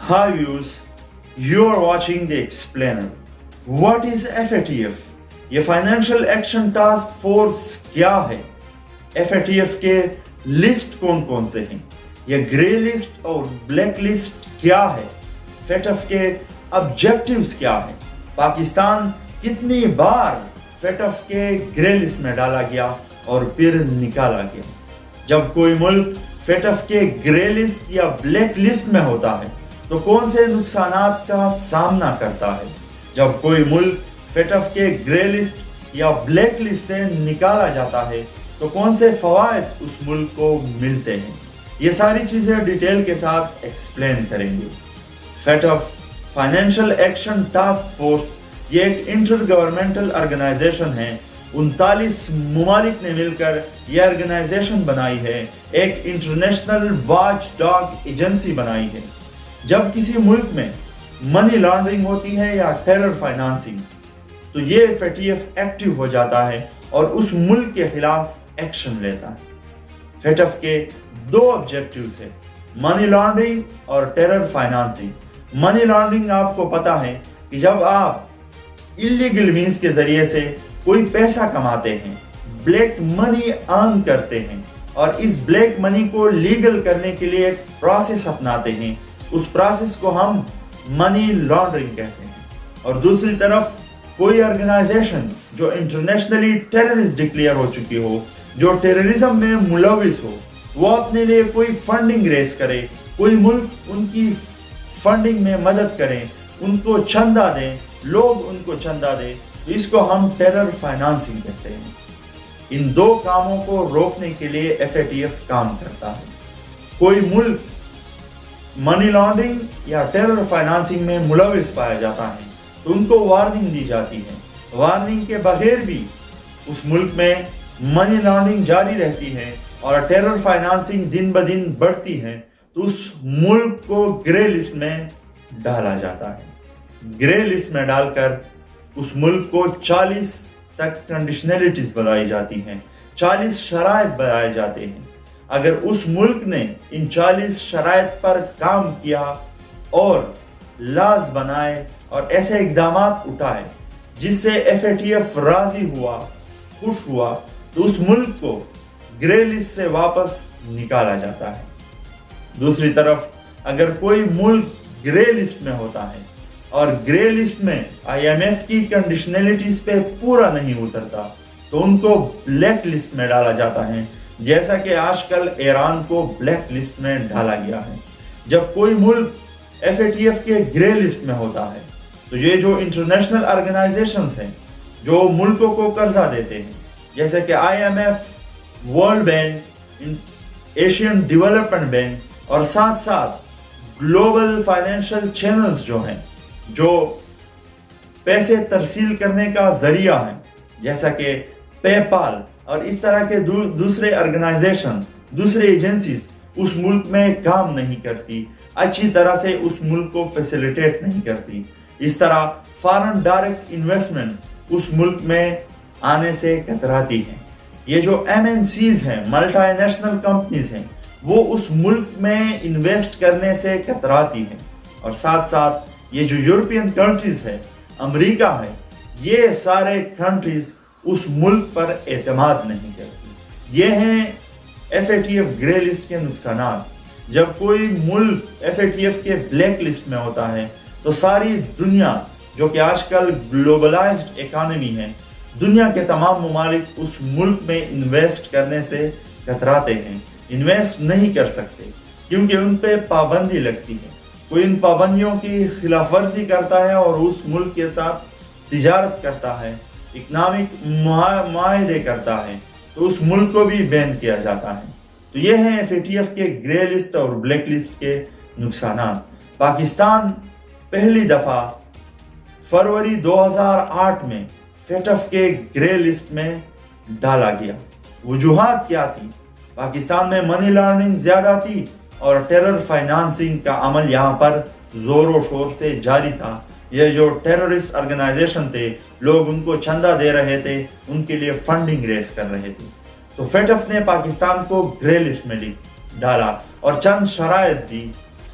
Hi viewers, you are watching The Explainer. What is FATF? ये financial action task force क्या है? FATF के list कौन कौन से हैं? ये ग्रे लिस्ट और ब्लैक लिस्ट क्या है? FATF के ऑब्जेक्टिव्स क्या है? पाकिस्तान कितनी बार FATF के ग्रे लिस्ट में डाला गया और फिर निकाला गया? जब कोई मुल्क FATF के ग्रे लिस्ट या ब्लैक लिस्ट में होता है तो कौन से नुकसानात का सामना करता है? जब कोई मुल्क FATF के ग्रे लिस्ट या ब्लैक लिस्ट से निकाला जाता है तो कौन से फवायद उस मुल्क को मिलते हैं? ये सारी चीजें डिटेल के साथ एक्सप्लेन करेंगे। FATF financial action task force ये एक इंटर गवर्नमेंटल ऑर्गेनाइजेशन है। 39 मुमालिक ने मिलकर यह ऑर्गेनाइजेशन बनाई है, एक इंटरनेशनल वॉच डॉग एजेंसी बनाई है। जब किसी मुल्क में मनी लॉन्ड्रिंग होती है या टेरर फाइनेंसिंग तो ये FATF एक्टिव हो जाता है और उस मुल्क के खिलाफ एक्शन लेता है। FATF के दो ऑब्जेक्टिव्स है, मनी लॉन्ड्रिंग और टेरर फाइनेंसिंग। मनी लॉन्ड्रिंग आपको पता है कि जब आप इलीगल मीन्स के जरिए से कोई पैसा कमाते हैं, ब्लैक मनी अर्न करते हैं और इस ब्लैक मनी को लीगल करने के लिए एक प्रोसेस अपनाते हैं, उस प्रोसेस को हम मनी लॉन्ड्रिंग कहते हैं। और दूसरी तरफ कोई ऑर्गेनाइजेशन जो इंटरनेशनली टेररिस्ट डिक्लेयर हो चुकी हो, जो टेररिज्म में मुलविस हो, वो अपने लिए कोई फंडिंग रेस करे, कोई मुल्क उनकी फंडिंग में मदद करें, उनको चंदा दें, लोग उनको चंदा दें, तो इसको हम टेरर फाइनेंसिंग कहते हैं। इन दो कामों को रोकने के लिए FATF काम करता है। कोई मुल्क मनी लॉन्ड्रिंग या टेरर फाइनेंसिंग में मुलविस पाया जाता है तो उनको वार्निंग दी जाती है। वार्निंग के बगैर भी उस मुल्क में मनी लॉन्ड्रिंग जारी रहती है और टेरर फाइनेंसिंग दिन ब दिन बढ़ती है तो उस मुल्क को ग्रे लिस्ट में डाला जाता है। ग्रे लिस्ट में डालकर उस मुल्क को 40 तक कंडीशनलिटीज बताई जाती हैं, 40 शराइत बताए जाते हैं। अगर उस मुल्क ने इन 40 शराइत पर काम किया और लाज बनाए और ऐसे इकदाम उठाए जिससे FATF राजी हुआ, खुश हुआ, तो उस मुल्क को ग्रे लिस्ट से वापस निकाला जाता है। दूसरी तरफ अगर कोई मुल्क ग्रे लिस्ट में होता है और ग्रे लिस्ट में IMF की कंडीशनलिटीज पे पूरा नहीं उतरता तो उनको ब्लैक लिस्ट में डाला जाता है, जैसा कि आजकल ईरान को ब्लैक लिस्ट में डाला गया है। जब कोई मुल्क FATF के ग्रे लिस्ट में होता है तो ये जो इंटरनेशनल ऑर्गेनाइजेशंस हैं जो मुल्कों को कर्जा देते हैं, जैसे कि IMF, world bank, Asian development bank और साथ साथ ग्लोबल फाइनेंशियल चैनल्स जो हैं, जो पैसे तरसील करने का जरिया है, जैसा कि पेपाल और इस तरह के दूसरे ऑर्गेनाइजेशन, दूसरे एजेंसीज उस मुल्क में काम नहीं करती, अच्छी तरह से उस मुल्क को फैसिलिटेट नहीं करती। इस तरह फॉरेन डायरेक्ट इन्वेस्टमेंट उस मुल्क में आने से कतराती है। ये जो MNCs हैं, मल्टीनेशनल कंपनीज हैं, वो उस मुल्क में इन्वेस्ट करने से कतराती हैं। और साथ साथ ये जो यूरोपियन कंट्रीज है, अमेरिका है, ये सारे कंट्रीज उस मुल्क पर एतमाद नहीं करती। ये हैं FATF ग्रे लिस्ट के नुकसानात। जब कोई मुल्क FATF के ब्लैक लिस्ट में होता है तो सारी दुनिया, जो कि आजकल ग्लोबलाइज्ड इकोनॉमी है, दुनिया के तमाम ममालिक उस मुल्क में इन्वेस्ट करने से कतराते हैं, इन्वेस्ट नहीं कर सकते क्योंकि उन पे पाबंदी लगती है। कोई इन पाबंदियों की खिलाफ वर्जी करता है और उस मुल्क के साथ तिजारत करता है, इकनॉमिक मुआहदे करता है, तो उस मुल्क को भी बैन किया जाता है। तो ये हैं FATF के ग्रे लिस्ट और ब्लैक लिस्ट के नुकसानात। पाकिस्तान पहली दफा फरवरी 2008 में FATF के ग्रे लिस्ट में डाला गया। वजूहात क्या थी? पाकिस्तान में मनी लॉन्ड्रिंग ज्यादा थी और टेरर फाइनेंसिंग का अमल यहाँ पर जोरों शोर से जारी था। ये जो टेररिस्ट ऑर्गेनाइजेशन थे, लोग उनको चंदा दे रहे थे, उनके लिए फंडिंग रेस कर रहे थे। तो FATF ने पाकिस्तान को ग्रे लिस्ट में डाला और चंद शराइत दी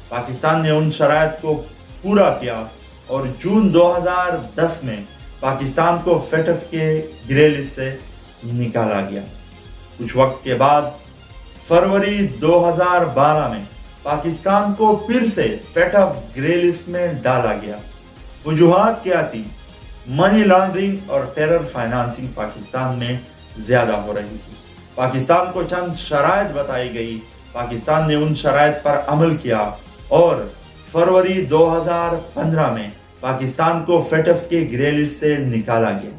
پاکستان نے ان شرائط کو پورا کیا اور جون 2010 میں پاکستان کو فیٹف کے گرے لسٹ سے نکالا گیا۔ کچھ وقت کے بعد فروری 2012 میں پاکستان کو پھر سے فیٹف گرے لسٹ میں ڈالا گیا۔ وجوہات کیا تھی؟ منی لانڈرنگ اور ٹیرر فائنانسنگ پاکستان میں زیادہ ہو رہی تھی۔ پاکستان کو چند شرائط بتائی گئی، پاکستان نے ان شرائط پر عمل کیا اور فروری 2015 میں پاکستان کو فیٹف کے گرے لسٹ سے نکالا گیا۔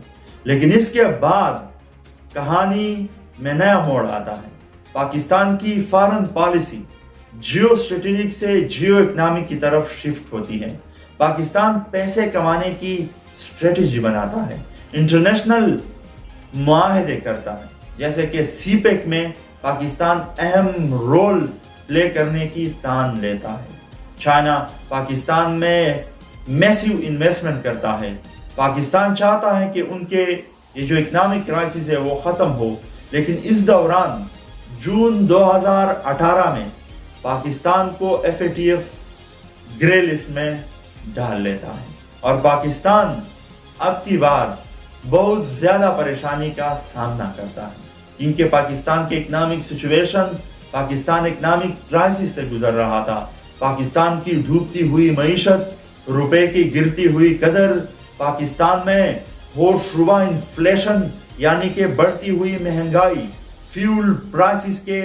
لیکن اس کے بعد کہانی میں نیا موڑ آتا ہے۔ پاکستان کی فارن پالیسی جیو اسٹریٹجک سے جیو اکنامک کی طرف شفٹ ہوتی ہے۔ پاکستان پیسے کمانے کی اسٹریٹجی بناتا ہے، انٹرنیشنل معاہدے کرتا ہے، جیسے کہ سی پیک میں پاکستان اہم رول پلے کرنے کی تان لیتا ہے۔ چائنا پاکستان میں میسیو انویسٹمنٹ کرتا ہے۔ پاکستان چاہتا ہے کہ ان کے یہ جو اکنامک کرائسس ہے وہ ختم ہو، لیکن اس دوران جون 2018 میں پاکستان کو FATF گرے لسٹ میں ڈال لیتا ہے اور پاکستان اب کی بار بہت زیادہ پریشانی کا سامنا کرتا ہے، کیونکہ پاکستان کے economic situation, Pakistan economic crisis سے گزر رہا تھا۔ پاکستان کی ڈوبتی ہوئی معیشت، روپے کی گرتی ہوئی قدر، پاکستان میں ہوش ربا انفلیشن یعنی کہ بڑھتی ہوئی مہنگائی، فیول پرائسز کے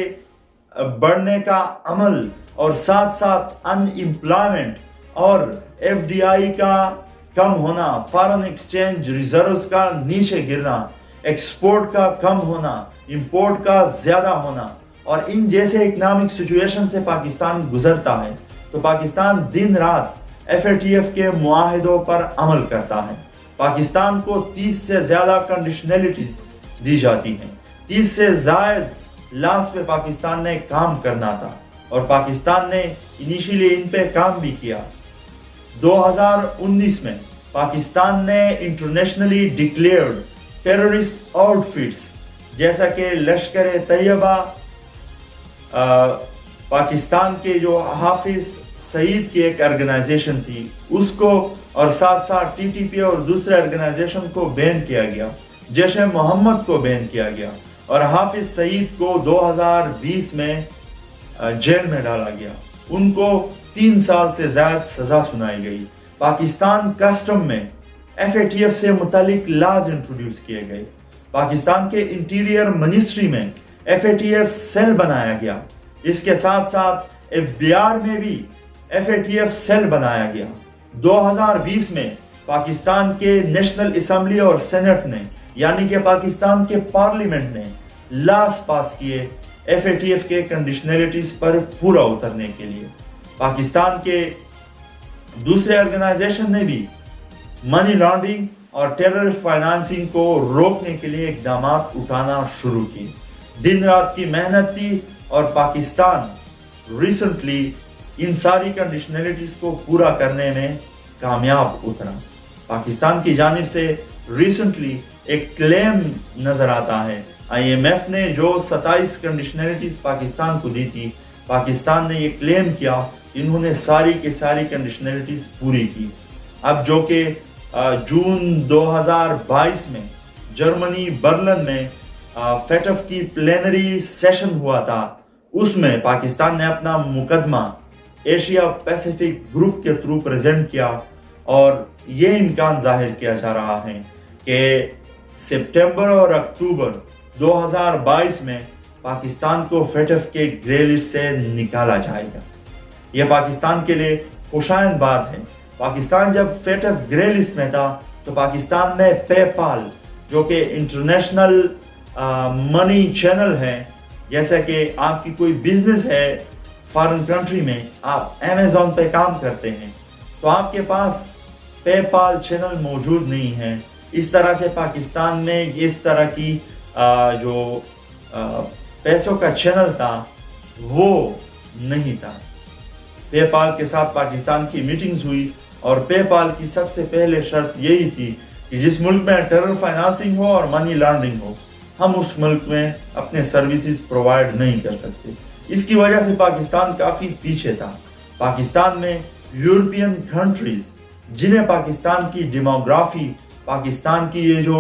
بڑھنے کا عمل اور ساتھ ساتھ ان امپلائمنٹ اور FDI کا کم ہونا، فارن ایکسچینج ریزروز کا نیچے گرنا، ایکسپورٹ کا کم ہونا، امپورٹ کا زیادہ ہونا، اور ان جیسے اکنامک سچویشن سے پاکستان گزرتا ہے تو پاکستان دن رات FATF کے معاہدوں پر عمل کرتا ہے۔ پاکستان کو 30 سے زیادہ کنڈیشنلٹیز دی جاتی ہیں، 30 سے زائد لاس پہ پاکستان نے کام کرنا تھا اور پاکستان نے انیشیلی ان پہ کام بھی کیا۔ 2019 میں پاکستان نے internationally declared terrorist outfits جیسا کہ لشکر طیبہ، پاکستان کے جو حافظ سعید کی ایک آرگنائزیشن تھی اس کو، اور ساتھ ساتھ TTP اور دوسرے آرگنائزیشن کو بین کیا گیا، جیش محمد کو بین کیا گیا اور حافظ سعید کو 2020 میں جیل میں ڈالا گیا۔ ان کو 3 سال سے زائد سزا سنائی گئی۔ پاکستان کسٹم میں FATF سے متعلق لاز انٹروڈیوس کیے گئے۔ پاکستان کے انٹیریئر منسٹری میں FATF سیل بنایا گیا۔ اس کے ساتھ ساتھ FBR میں بھی FATF سیل بنایا گیا۔ 2020 میں پاکستان کے نیشنل اسمبلی اور سینٹ نے یعنی کہ پاکستان کے پارلیمنٹ نے لاز پاس کیے FATF کے کنڈیشنلٹیز پر پورا اترنے کے لیے۔ پاکستان کے دوسرے آرگنائزیشن نے بھی منی لانڈرنگ اور ٹیرر فائنانسنگ کو روکنے کے لیے اقدامات اٹھانا شروع کی۔ دن رات کی محنت تھی اور پاکستان ریسنٹلی ان ساری کنڈیشنلٹیز کو پورا کرنے میں کامیاب اترا۔ پاکستان کی جانب سے ریسنٹلی ایک کلیم نظر آتا ہے، IMF نے جو 27 کنڈیشنلٹیز پاکستان کو دی تھی، پاکستان نے یہ کلیم کیا انہوں نے ساری کے ساری کنڈیشنلٹیز پوری کی۔ اب جو کہ جون 2022 میں جرمنی برلن میں FATF کی پلینری سیشن ہوا تھا، اس میں پاکستان نے اپنا مقدمہ ایشیا پیسیفک گروپ کے تھرو پریزنٹ کیا اور یہ امکان ظاہر کیا جا رہا ہے کہ سپٹمبر اور اکتوبر 2022 میں پاکستان کو FATF کے گرے لسٹ سے نکالا جائے گا۔ یہ پاکستان کے لیے خوشائند بات ہے۔ پاکستان جب FATF گرے لسٹ میں تھا تو پاکستان میں پے پال جو کہ انٹرنیشنل منی چینل ہے، جیسا کہ آپ کی کوئی بزنس ہے فارن کنٹری میں، آپ امیزون پہ کام کرتے ہیں تو آپ کے پاس پے پال چینل موجود نہیں ہے۔ اس طرح سے پاکستان میں اس طرح کی جو پیسوں کا چینل تھا وہ نہیں تھا۔ پے پال کے ساتھ پاکستان کی میٹنگز ہوئی اور پے پال کی سب سے پہلے شرط یہی تھی کہ جس ملک میں ٹیرر فائنانسنگ ہو اور منی لانڈرنگ ہو، ہم اس ملک میں اپنے سروسز پرووائڈ نہیں کر سکتے۔ اس کی وجہ سے پاکستان کافی پیچھے تھا۔ पाकिस्तान में यूरोपियन कंट्रीज, जिन्हें पाकिस्तान की डेमोग्राफी, पाकिस्तान की ये जो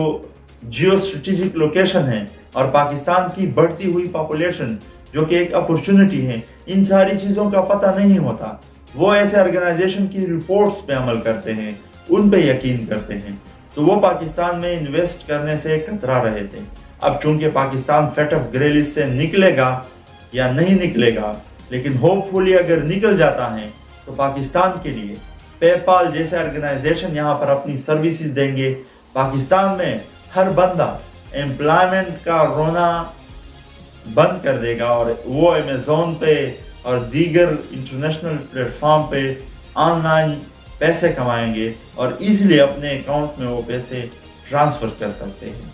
जियो स्ट्रेटेजिक लोकेशन है और पाकिस्तान की बढ़ती हुई पॉपुलेशन जो कि एक अपॉर्चुनिटी है, इन सारी चीज़ों का पता नहीं होता, वो ऐसे ऑर्गेनाइजेशन की रिपोर्ट्स पे अमल करते हैं, उन पे यकीन करते हैं, तो वो पाकिस्तान में इन्वेस्ट करने से कतरा रहे थे। अब चूंकि Pakistan FATF grey list से निकलेगा या नहीं निकलेगा, लेकिन होपफुली अगर निकल जाता है तो पाकिस्तान के लिए पेपाल जैसे ऑर्गेनाइजेशन यहाँ पर अपनी सर्विसेज देंगे। पाकिस्तान में हर बंदा एम्प्लॉयमेंट का रोना बंद कर देगा और वो अमेज़ॉन पे और दीगर इंटरनेशनल प्लेटफॉर्म पे ऑनलाइन पैसे कमाएंगे और इजीली अपने अकाउंट में वो पैसे ट्रांसफ़र कर सकते हैं।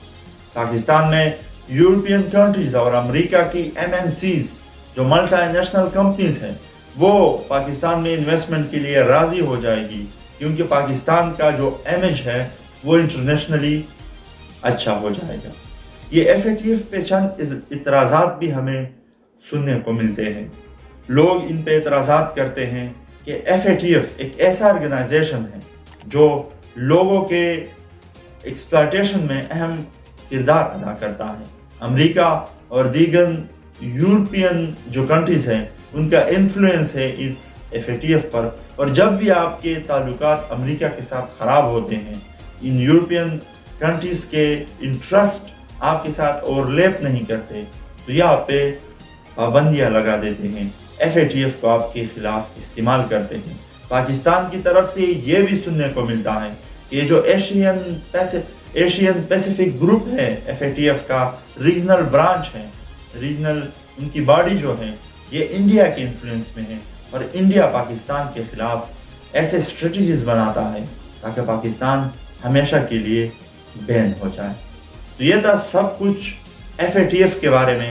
पाकिस्तान में यूरोपियन कंट्रीज़ और अमेरिका की MNCs जो मल्टीनेशनल कंपनीज हैं, वो पाकिस्तान में इन्वेस्टमेंट के लिए राज़ी हो जाएगी, क्योंकि पाकिस्तान का जो इमेज है वो इंटरनेशनली अच्छा हो जाएगा। ये FATF पे चंद इतराज़ात भी हमें सुनने को मिलते हैं। लोग इन पे इतराज़ात करते हैं कि FATF एक ऐसा ऑर्गेनाइजेशन है जो लोगों के एक्सप्लॉयटेशन में अहम किरदार अदा करता है। अमेरिका और दीगर यूरोपियन जो कंट्रीज़ हैं, उनका इन्फ्लुएंस है इस FATF पर, और जब भी आपके ताल्लुकात अमेरिका के साथ ख़राब होते हैं, इन यूरोपियन कंट्रीज़ के इंटरेस्ट आपके साथ ओवरलैप नहीं करते, तो यहाँ पे पाबंदियाँ लगा देते हैं, FATF को आपके खिलाफ इस्तेमाल करते हैं। पाकिस्तान की तरफ से ये भी सुनने को मिलता है कि ये जो एशियन पैसिफिक ग्रुप है, FATF का रीजनल ब्रांच है, रीजनल उनकी बॉडी जो है, ये इंडिया के इन्फ्लुएंस में है और इंडिया पाकिस्तान के खिलाफ ऐसे स्ट्रेटजीज बनाता है ताकि पाकिस्तान हमेशा के लिए बैन हो जाए। तो ये था सब कुछ FATF के बारे में।